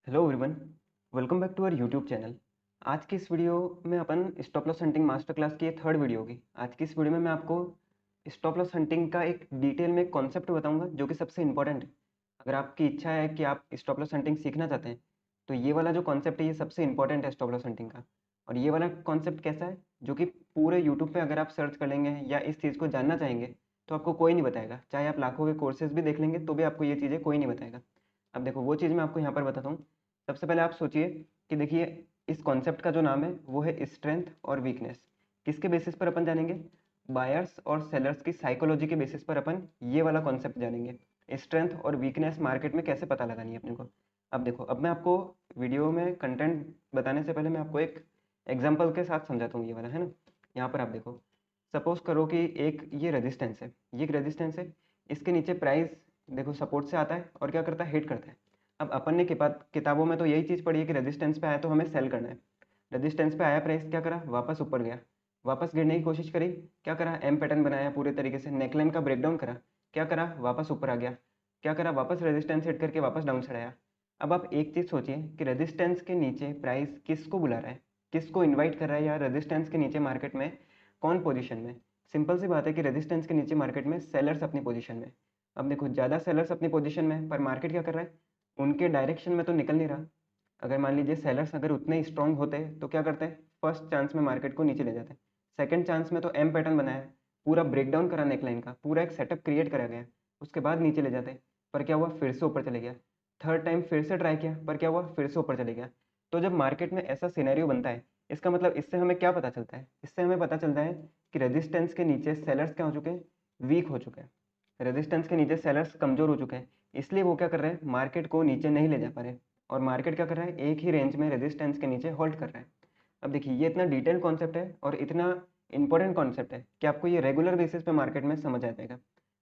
Hello everyone, welcome back to our YouTube channel. आज की इस वीडियो में अपन stop loss hunting master class की ये थर्ड वीडियो होगी। आज की इस वीडियो में मैं आपको स्टॉप लॉस हंटिंग का एक डिटेल में कॉन्सेप्ट बताऊंगा जो कि सबसे इंपॉर्टेंट है। अगर आपकी इच्छा है कि आप स्टॉप लॉस हंटिंग सीखना चाहते हैं तो ये वाला जो कॉन्सेप्ट है ये सबसे इंपॉर्टेंट है स्टॉप लॉस हंटिंग का। और ये वाला कॉन्सेप्ट कैसा है जो कि पूरे यूट्यूब पर अगर आप सर्च कर लेंगे या इस चीज़ को जानना चाहेंगे तो आपको कोई नहीं बताएगा। चाहे आप लाखों के कोर्सेज भी देख लेंगे तो भी आपको ये चीज़ें कोई नहीं बताएगा। अब देखो वो चीज़ मैं आपको यहाँ पर बताता हूँ। सबसे पहले आप सोचिए कि देखिए इस कॉन्सेप्ट का जो नाम है वो है स्ट्रेंथ और वीकनेस। किसके बेसिस पर अपन जानेंगे? बायर्स और सेलर्स की साइकोलॉजी के बेसिस पर अपन ये वाला कॉन्सेप्ट जानेंगे। स्ट्रेंथ और वीकनेस मार्केट में कैसे पता लगानी है अपने को। अब देखो, अब मैं आपको वीडियो में कंटेंट बताने से पहले मैं आपको एक एग्जाम्पल के साथ समझाता हूँ ये वाला, है ना। यहाँ पर आप देखो, सपोज करो कि एक ये रेजिस्टेंस है, ये एक रेजिस्टेंस है। इसके नीचे प्राइस देखो सपोर्ट से आता है और क्या करता है, हिट करता है। अब अपन ने किताबों में तो यही चीज़ पढ़ी है कि रेजिस्टेंस पे आया तो हमें सेल करना है। रेजिस्टेंस पे आया, प्राइस क्या करा, वापस ऊपर गया, वापस गिरने की कोशिश करी, क्या करा, एम पैटर्न बनाया पूरे तरीके से, नेकलाइन का ब्रेकडाउन करा, क्या करा, वापस ऊपर आ गया, क्या करा, वापस रेजिस्टेंस हिट करके वापस डाउन साइड आया। अब आप एक चीज़ सोचिए कि रेजिस्टेंस के नीचे प्राइस किसको बुला रहा है, किसको इन्वाइट कर रहा है, या रेजिस्टेंस के नीचे मार्केट में कौन पोजीशन में। सिंपल सी बात है कि रेजिस्टेंस के नीचे मार्केट में सेलर्स अपनी पोजीशन में। अब देखो, ज़्यादा सेलर्स अपनी पोजीशन में, पर मार्केट क्या कर रहा है, उनके डायरेक्शन में तो निकल नहीं रहा। अगर मान लीजिए सेलर्स अगर उतने स्ट्रांग होते तो क्या करते हैं, फर्स्ट चांस में मार्केट को नीचे ले जाते हैं। सेकंड चांस में तो एम पैटर्न बनाया, पूरा ब्रेकडाउन करा नेकलाइन का, पूरा एक सेटअप क्रिएट करा गया, उसके बाद नीचे ले जाते। पर क्या हुआ, फिर से ऊपर चले गया। थर्ड टाइम फिर से ट्राई किया, पर क्या हुआ, फिर से ऊपर चले गया। तो जब मार्केट में ऐसा सिनेरियो बनता है, इसका मतलब इससे हमें क्या पता चलता है, इससे हमें पता चलता है कि रेजिस्टेंस के नीचे सेलर्स क्या हो चुके हैं, वीक हो चुके हैं। रेजिस्टेंस के नीचे सेलर्स कमजोर हो चुके हैं, इसलिए वो क्या कर रहे हैं, मार्केट को नीचे नहीं ले जा पा रहे। और मार्केट क्या कर रहा है, एक ही रेंज में रेजिस्टेंस के नीचे होल्ड कर रहा है। अब देखिए, ये इतना डिटेल कॉन्सेप्ट है और इतना इंपॉर्टेंट कॉन्सेप्ट है कि आपको ये रेगुलर बेसिस पे मार्केट में समझ आ जाएगा।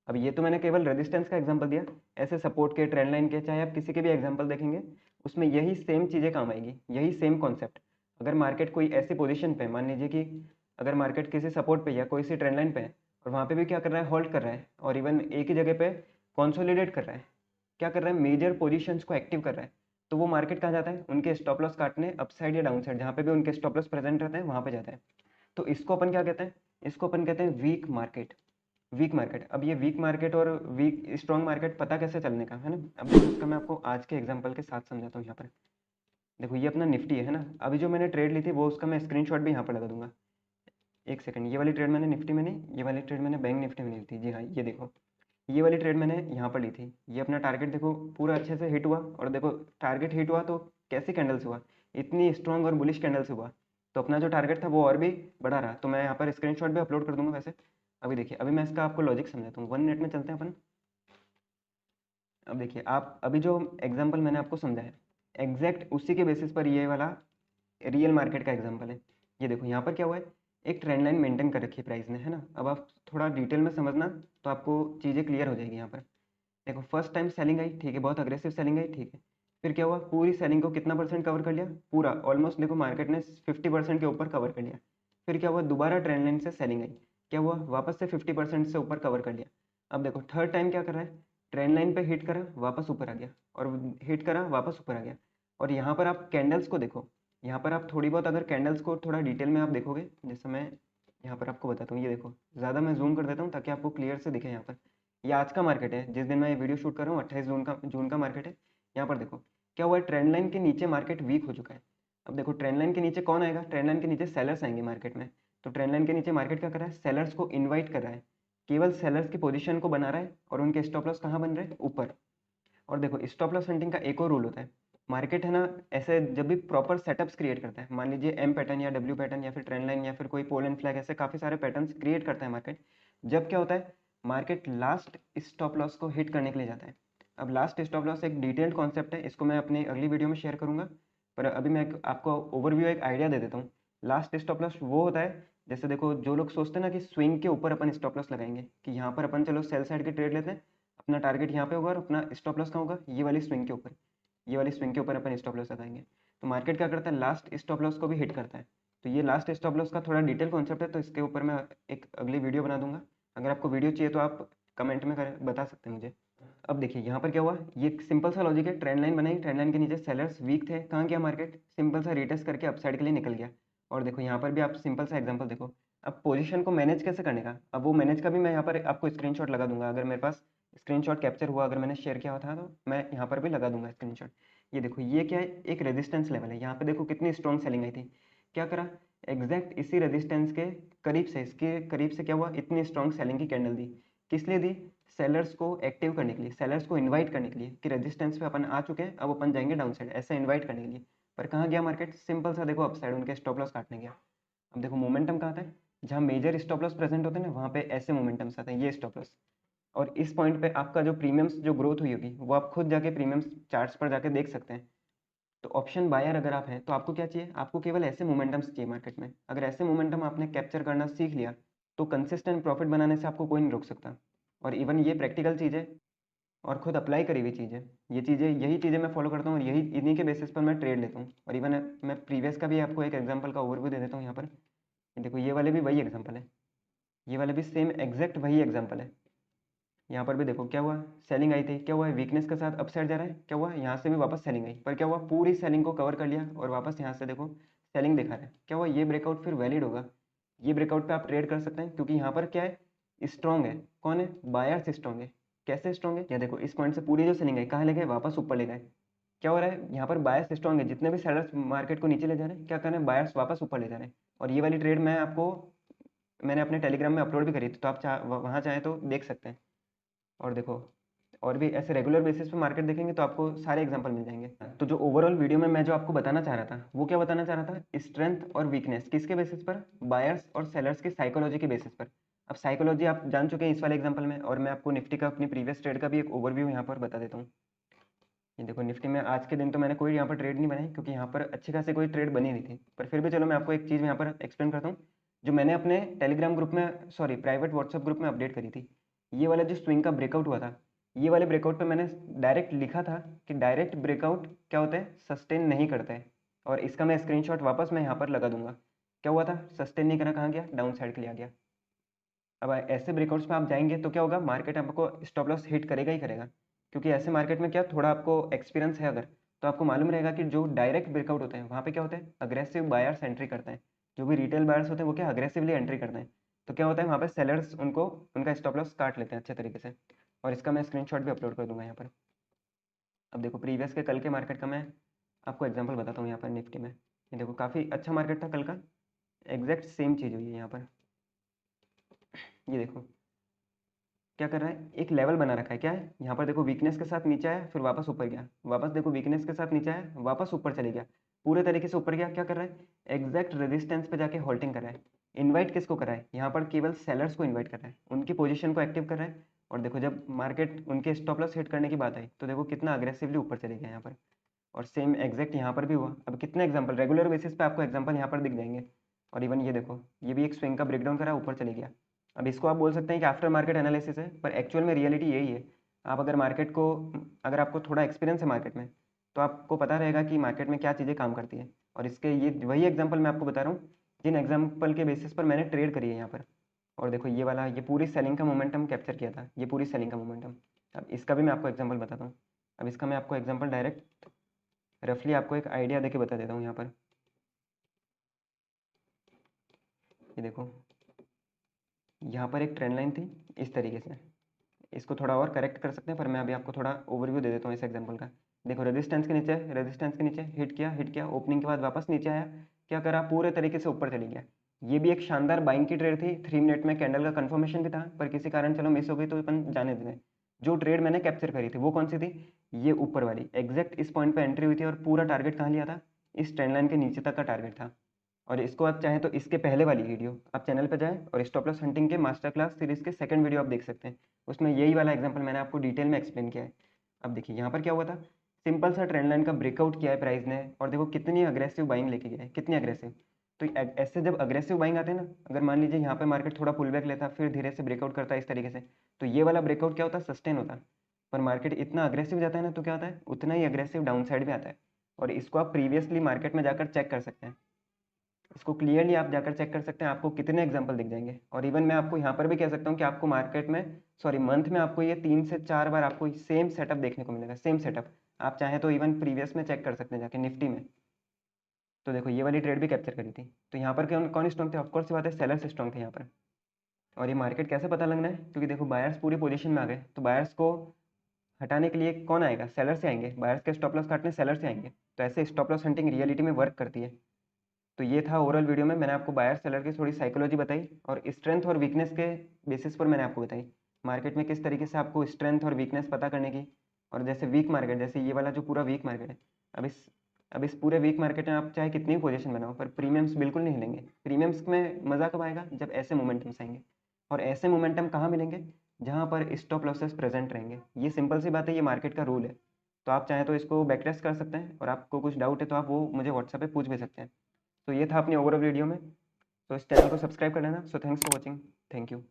अब ये तो मैंने केवल रेजिस्टेंस का एग्जांपल दिया, ऐसे सपोर्ट के, ट्रेंड लाइन के, चाहे आप किसी के भी एग्जांपल देखेंगे उसमें यही सेम चीज़ें काम आएगी, यही सेम कॉन्सेप्ट। अगर मार्केट कोई ऐसी पोजीशन पे, मान लीजिए कि अगर मार्केट किसी सपोर्ट पे या कोई सी ट्रेंड लाइन पे है और वहाँ पे भी क्या कर रहा है, होल्ड कर रहा है, और इवन एक ही जगह पे कॉन्सोलिडेट कर रहा है, क्या कर रहा है, मेजर पोजीशंस को एक्टिव कर रहा है, तो वो मार्केट कहाँ जाता है, उनके स्टॉप लॉस काटने अपसाइड या डाउन साइड, जहाँ पे भी उनके स्टॉप लॉस प्रेजेंट रहते हैं वहाँ पे जाता है। तो इसको अपन क्या कहते हैं, इसको अपन कहते हैं वीक मार्केट। Week market. अब ये वीक मार्केट और वीक स्ट्रॉन्ग मार्केट पता कैसे चलने का है ना। अब देखो, इसका मैं आपको आज के एग्जांपल के साथ समझाता हूँ। यहाँ पर देखो, ये अपना निफ्टी है ना। अभी जो मैंने ट्रेड ली थी वो उसका मैं स्क्रीनशॉट भी यहाँ पर लगा दूंगा। एक सेकंड, ये वाली ट्रेड मैंने निफ्टी में नहीं, ये वाली ट्रेड मैंने बैंक निफ्टी में ली थी। जी हाँ, ये देखो, ये वाली ट्रेड मैंने यहाँ पर ली थी। ये अपना टारगेट देखो पूरा अच्छे से हिट हुआ, और देखो टारगेट हिट हुआ तो कैसी कैंडल्स हुआ, इतनी स्ट्रॉन्ग और बुलिश कैंडल्स हुआ। तो अपना जो टारगेट था वो और भी बढ़ा रहा। तो मैं यहाँ पर स्क्रीनशॉट भी अपलोड कर दूंगा वैसे। अभी देखिए, अभी मैं इसका आपको लॉजिक समझाता हूँ। 1 मिनट में चलते हैं अपन। अब देखिए, आप अभी जो एग्जाम्पल मैंने आपको समझाया, एग्जैक्ट उसी के बेसिस पर ये वाला रियल मार्केट का एग्जाम्पल है। ये देखो, यहाँ पर क्या हुआ है, एक ट्रेंड लाइन मेंटेन कर रखी है प्राइस ने, है ना। अब आप थोड़ा डिटेल में समझना तो आपको चीज़ें क्लियर हो जाएगी। यहाँ पर देखो, फर्स्ट टाइम सेलिंग आई, ठीक है, बहुत अग्रेसिव सेलिंग आई, ठीक है। फिर क्या हुआ, पूरी सेलिंग को कितना परसेंट कवर कर लिया, पूरा ऑलमोस्ट देखो मार्केट ने 50% के ऊपर कवर कर लिया। फिर क्या हुआ, दोबारा ट्रेंड लाइन से सेलिंग आई, क्या हुआ, वापस से 50% से ऊपर कवर कर लिया। अब देखो थर्ड टाइम क्या कर रहा है, ट्रेंड लाइन पे हिट करा, वापस ऊपर आ गया, और हिट करा, वापस ऊपर आ गया। और यहाँ पर आप कैंडल्स को देखो, यहाँ पर आप थोड़ी बहुत अगर कैंडल्स को थोड़ा डिटेल में आप देखोगे, जैसे मैं यहाँ पर आपको बताता हूँ। ये देखो, ज़्यादा मैं जूम कर देता हूँ ताकि आपको क्लियर से दिखे। यहाँ पर ये आज का मार्केट है, जिस दिन मैं ये वीडियो शूट कर रहा हूँ 28 जून का मार्केट है। यहाँ पर देखो क्या हुआ है, ट्रेंड लाइन के नीचे मार्केट वीक हो चुका है। अब देखो, ट्रेंड लाइन के नीचे कौन आएगा, ट्रेंड लाइन के नीचे सेलर्स आएंगे मार्केट में। तो ट्रेंड लाइन के नीचे मार्केट क्या कर रहा है, सेलर्स को इन्वाइट कर रहा है, केवल सेलर्स की पोजीशन को बना रहा है, और उनके स्टॉप लॉस कहाँ बन रहे हैं, ऊपर। और देखो, स्टॉप लॉस हंटिंग का एक और रूल होता है। मार्केट है ना, ऐसे जब भी प्रॉपर सेटअप्स क्रिएट करता है, मान लीजिए एम पैटर्न या डब्ल्यू पैटर्न या फिर ट्रेंड लाइन या फिर कोई पोल एंड फ्लैग, ऐसे काफ़ी सारे पैटर्न्स क्रिएट करता है मार्केट। जब क्या होता है, मार्केट लास्ट स्टॉप लॉस को हिट करने के लिए जाता है। अब लास्ट स्टॉप लॉस एक डिटेल्ड कॉन्सेप्ट है, इसको मैं अपनी अगली वीडियो में शेयर करूंगा। पर अभी मैं आपको ओवरव्यू एक आइडिया दे देता हूँ। लास्ट स्टॉप लॉस वो होता है, जैसे देखो जो लोग सोचते हैं ना कि स्विंग के ऊपर अपन स्टॉप लॉस लगाएंगे, कि यहाँ पर अपन चलो सेल साइड के ट्रेड लेते हैं, अपना टारगेट यहाँ पे होगा और अपना स्टॉप लॉस कहाँ होगा, ये वाली स्विंग के ऊपर। ये वाली स्विंग के ऊपर अपन स्टॉप लॉस लगाएंगे। तो मार्केट क्या करता है, लास्ट स्टॉप लॉस को भी हिट करता है। तो ये लास्ट स्टॉप लॉस का थोड़ा डिटेल कॉन्सेप्ट है, तो इसके ऊपर मैं एक अगली वीडियो बना दूंगा। अगर आपको वीडियो चाहिए तो आप कमेंट में बता सकते हैं मुझे। अब देखिए यहाँ पर क्या हुआ, ये सिंपल सा लॉजिक है, ट्रेंड लाइन बनाई, ट्रेंड लाइन के नीचे सेलर्स वीक थे, कहाँ गया मार्केट, सिंपल सा रिटेस्ट करके अपसाइड के लिए निकल गया। और देखो यहाँ पर भी आप सिंपल सा एग्जांपल देखो, अब पोजीशन को मैनेज कैसे करने का, अब वो मैनेज का भी मैं यहाँ पर आपको स्क्रीनशॉट लगा दूंगा, अगर मेरे पास स्क्रीनशॉट कैप्चर हुआ, अगर मैंने शेयर किया हुआ था तो मैं यहाँ पर भी लगा दूंगा स्क्रीनशॉट। ये देखो ये क्या है, एक रेजिस्टेंस लेवल है, यहाँ पे देखो कितनी स्ट्रॉन्ग सेलिंग आई थी, क्या करा, एग्जैक्ट इसी रेजिस्टेंस के करीब से, इसके करीब से क्या हुआ, इतनी स्ट्रॉन्ग सेलिंग की कैंडल दी, किस लिए दी, सेलर्स को एक्टिव करने के लिए, सेलर्स को इनवाइट करने के लिए कि रेजिस्टेंस पे अपन आ चुके हैं, अब अपन जाएंगे डाउन साइड, ऐसा इनवाइट करने के लिए। पर कहाँ गया मार्केट, सिंपल सा देखो अपसाइड, उनके स्टॉप लॉस काटने गया। अब देखो मोमेंटम कहाँ था, जहाँ मेजर स्टॉप लॉस प्रेजेंट होते हैं ना, वहाँ पे ऐसे मोमेंटम्स आते हैं, ये स्टॉप लॉस। और इस पॉइंट पे आपका जो प्रीमियम्स जो ग्रोथ हुई होगी वो आप खुद जाके प्रीमियम्स चार्ट्स पर जाके देख सकते हैं। तो ऑप्शन बायर अगर आप हैं तो आपको क्या चाहिए, आपको केवल ऐसे मोमेंटम्स चाहिए मार्केट में, अगर ऐसे मोमेंटम आपने कैप्चर करना सीख लिया तो कंसिस्टेंट प्रॉफिट बनाने से आपको कोई नहीं रोक सकता। और इवन ये प्रैक्टिकल चीज़ है और खुद अप्लाई करी हुई चीज़ है, ये चीज़ें, यही चीज़ें मैं फॉलो करता हूँ और यही इन्हीं के बेसिस पर मैं ट्रेड लेता हूँ। और इवन मैं प्रीवियस का भी आपको एक एग्जांपल का ओवरव्यू दे देता हूँ यहाँ पर। ये देखो ये वाले भी वही एग्जांपल है, ये वाले भी सेम एग्जैक्ट वही एग्जांपल है। यहाँ पर भी देखो क्या हुआ, सेलिंग आई थी, क्या हुआ, वीकनेस के साथ अपसाइड जा रहा है, क्या हुआ, यहाँ से भी वापस सेलिंग आई, पर क्या हुआ, पूरी सेलिंग को कवर कर लिया और वापस यहाँ से देखो सेलिंग दिखा रहा है, क्या हुआ, ये ब्रेकआउट फिर वैलिड होगा, ये ब्रेकआउट पे आप ट्रेड कर सकते हैं, क्योंकि यहाँ पर क्या है, स्ट्रॉन्ग है, कौन है, बायर्स स्ट्रॉन्ग है। कैसे स्ट्रॉन्ग है, या देखो इस पॉइंट से पूरी जो सेलिंग है कहाँ ले गए, वापस ऊपर ले गए, क्या हो रहा है, यहाँ पर बायर्स स्ट्रॉन्ग है, जितने भी सेलर्स मार्केट को नीचे ले जा रहे हैं, क्या कर रहे हैं, बायर्स वापस ऊपर ले जा रहे हैं। और ये वाली ट्रेड मैंने अपने टेलीग्राम में अपलोड भी करी थी, तो आप वहाँ चाहें तो देख सकते हैं। और देखो और भी ऐसे रेगुलर बेसिस पे मार्केट देखेंगे तो आपको सारे एग्जांपल मिल जाएंगे। तो जो ओवरऑल वीडियो में मैं जो आपको बताना चाह रहा था वो क्या बताना चाह रहा था, स्ट्रेंथ और वीकनेस किसके बेसिस पर, बायर्स और सेलर्स की साइकोलॉजी के बेसिस पर। अब साइकोलॉजी आप जान चुके हैं इस वाले एग्जांपल में, और मैं आपको निफ्टी का अपनी प्रीवियस ट्रेड का भी एक ओवरव्यू यहाँ पर बता देता हूँ। ये देखो निफ्टी में आज के दिन तो मैंने कोई यहाँ पर ट्रेड नहीं बनाई, क्योंकि यहाँ पर अच्छी खासी कोई ट्रेड बनी नहीं थी, पर फिर भी चलो मैं आपको एक चीज़ यहाँ पर एक्सप्लेन करता हूँ, जो मैंने अपने टेलीग्राम ग्रुप में, सॉरी प्राइवेट व्हाट्सएप ग्रुप में अपडेट करी थी। ये वाला जो स्विंग का ब्रेकआउट हुआ था, ये वाले ब्रेकआउट पे मैंने डायरेक्ट लिखा था कि डायरेक्ट ब्रेकआउट क्या होता है, सस्टेन नहीं करता है। और इसका मैं स्क्रीनशॉट वापस मैं यहाँ पर लगा दूंगा। क्या हुआ था, सस्टेन नहीं करा, कहाँ गया, डाउन साइड के लिए आ गया। अब ऐसे ब्रेकआउट्स पे आप जाएंगे तो क्या होगा, मार्केट आपको स्टॉप लॉस हिट करेगा ही करेगा, क्योंकि ऐसे मार्केट में क्या थोड़ा आपको एक्सपीरियंस है अगर, तो आपको मालूम रहेगा कि जो डायरेक्ट ब्रेकआउट होते हैं वहाँ पे क्या होता है, अग्रेसिव बायर्स एंट्री करते हैं, जो भी रिटेल बायर्स होते हैं वो क्या अग्रेसिवली एंट्री करते हैं। तो क्या होता है, वहाँ पे सेलर्स उनको उनका स्टॉप लॉस काट लेते हैं अच्छे तरीके से। और इसका मैं स्क्रीनशॉट भी अपलोड कर दूंगा यहाँ पर। अब देखो प्रीवियस के कल के मार्केट का मैं आपको एग्जाम्पल बताता हूँ यहाँ पर निफ्टी में। ये देखो काफ़ी अच्छा मार्केट था कल का, एग्जैक्ट सेम चीज़ हुई है यहाँ पर। ये देखो क्या कर रहा है, एक लेवल बना रखा है, क्या है, यहाँ पर देखो वीकनेस के साथ नीचे आया, फिर वापस ऊपर गया, वापस देखो वीकनेस के साथ नीचे आया, वापस ऊपर चले गया, पूरे तरीके से ऊपर गया, क्या कर रहा है, एग्जैक्ट रेजिस्टेंस पे जाके होल्डिंग कर रहा है। इनवाइट किसको कर रहा है, यहाँ पर केवल सेलर्स को इन्वाइट कर रहा है, उनकी पोजीशन को एक्टिव कर रहा है। और देखो जब मार्केट उनके स्टॉप लॉस हिट करने की बात आई तो देखो कितना अग्रेसिवली ऊपर चले गया यहाँ पर। और सेम एग्जैक्ट यहाँ पर भी हुआ। अब कितने एग्जाम्पल रेगुलर बेसिस पे आपको एग्जाम्पल यहाँ पर दिख जाएंगे। और इवन ये देखो ये भी एक स्विंग का ब्रेकडाउन करा, ऊपर चले गया। अब इसको आप बोल सकते हैं कि आफ्टर मार्केट एनालिसिस है, पर एक्चुअल में रियलिटी यही है। आप अगर मार्केट को, अगर आपको थोड़ा एक्सपीरियंस है मार्केट में, तो आपको पता रहेगा कि मार्केट में क्या चीज़ें काम करती है। और इसके ये वही एग्जाम्पल मैं आपको बता रहा हूँ जिन एग्जाम्पल के बेसिस पर मैंने ट्रेड करी है यहाँ पर। और देखो ये वाला, ये पूरी सेलिंग का मोमेंटम कैप्चर किया था, ये पूरी सेलिंग का मोमेंटम। अब इसका भी मैं आपको एग्जाम्पल बताता हूँ। अब इसका मैं आपको एग्जाम्पल डायरेक्ट रफली आपको एक आइडिया देके बता देता हूँ यहाँ पर। ये देखो यहाँ पर एक ट्रेंड लाइन थी इस तरीके से, इसको थोड़ा और करेक्ट कर सकते हैं, पर मैं अभी आपको थोड़ा ओवरव्यू दे देता हूँ इस एग्जांपल का। देखो रेजिस्टेंस के नीचे हिट किया, ओपनिंग के बाद वापस नीचे आया, क्या करा, पूरे तरीके से ऊपर चली गया। ये भी एक शानदार बाइंग की ट्रेड थी, 3 मिनट में कैंडल का कंफर्मेशन भी था, पर किसी कारण चलो मिस हो गई तो अपन जाने दें। जो ट्रेड मैंने कैप्चर करी थी वो कौन सी थी, ये ऊपर वाली, एग्जैक्ट इस पॉइंट पे एंट्री हुई थी और पूरा टारगेट कहाँ लिया था, इस ट्रेंड लाइन के नीचे तक का टारगेट था। और इसको आप चाहें तो इसके पहले वाली वीडियो आप चैनल पर जाएं और स्टॉप लॉस हंटिंग के मास्टर क्लास सीरीज के सेकंड वीडियो आप देख सकते हैं, उसमें यही वाला एग्जांपल मैंने आपको डिटेल में एक्सप्लेन किया है। अब देखिए यहाँ पर क्या हुआ था, सिंपल सा ट्रेंड लाइन का ब्रेकआउट किया है प्राइस ने, और देखो कितनी अग्रेसिव बाइंग लेके गया है, कितनी अग्रेसिव। तो ऐसे जब अग्रेसिव बाइंग आते हैं ना, अगर मान लीजिए यहाँ पे मार्केट थोड़ा पुल बैक लेता फिर धीरे से ब्रेकआउट करता है इस तरीके से, तो ये वाला ब्रेकआउट क्या होता है, सस्टेन होता है। पर मार्केट इतना अग्रेसिव जाता है ना तो क्या होता है, उतना ही अग्रेसिव डाउन साइड भी आता है। और इसको आप प्रीवियसली मार्केट में जाकर चेक कर सकते हैं। इसको क्लियरली आप जाकर चेक कर सकते हैं, आपको कितने एग्जाम्पल दिख जाएंगे। और इवन मैं आपको यहाँ पर भी कह सकता हूँ कि आपको मार्केट में मंथ में आपको ये 3 से 4 बार आपको सेम सेटअप देखने को मिलेगा, सेम सेटअप। आप चाहें तो इवन प्रीवियस में चेक कर सकते हैं जाके निफ्टी में। तो देखो ये वाली ट्रेड भी कैप्चर करी थी। तो यहाँ पर कौन कौन स्ट्रॉन्ग थे? ऑफकोर्स बात है, सेलर्स स्ट्रॉन्ग थे यहाँ पर। और ये मार्केट कैसे पता लगना है? क्योंकि देखो बायर्स पूरी पोजीशन में आ गए, तो बायर्स को हटाने के लिए कौन आएगा? सेलर से आएंगे। बायर्स के स्टॉप लॉस काटने सेलर से आएंगे। तो ऐसे स्टॉप लॉस हंटिंग रियलिटी में वर्क करती है। तो ये था ओवरऑल वीडियो में, मैंने आपको बायर सेलर की थोड़ी साइकोलॉजी बताई और स्ट्रेंथ और वीकनेस के बेसिस पर मैंने आपको बताई मार्केट में किस तरीके से आपको स्ट्रेंथ और वीकनेस पता करने की। और जैसे वीक मार्केट, जैसे ये वाला जो पूरा वीक मार्केट है, अब इस पूरे वीक मार्केट में आप चाहे कितनी पोजीशन बनाओ पर प्रीमियम्स बिल्कुल नहीं हिलेंगे। प्रीमियम्स में मज़ा कब आएगा? जब ऐसे मोमेंटम्स आएंगे। और ऐसे मोमेंटम कहाँ मिलेंगे? जहाँ पर स्टॉप लॉसेस प्रेजेंट रहेंगे। ये सिंपल सी बात है, ये मार्केट का रूल है। तो आप चाहें तो इसको बैक टेस्ट कर सकते हैं, और आपको कुछ डाउट है तो आप वो मुझे व्हाट्सएप पे पूछ भी सकते हैं। तो ये था अपनी ओवरऑल वीडियो में। तो इस चैनल को सब्सक्राइब कर लेना। So thanks for watching. Thank you.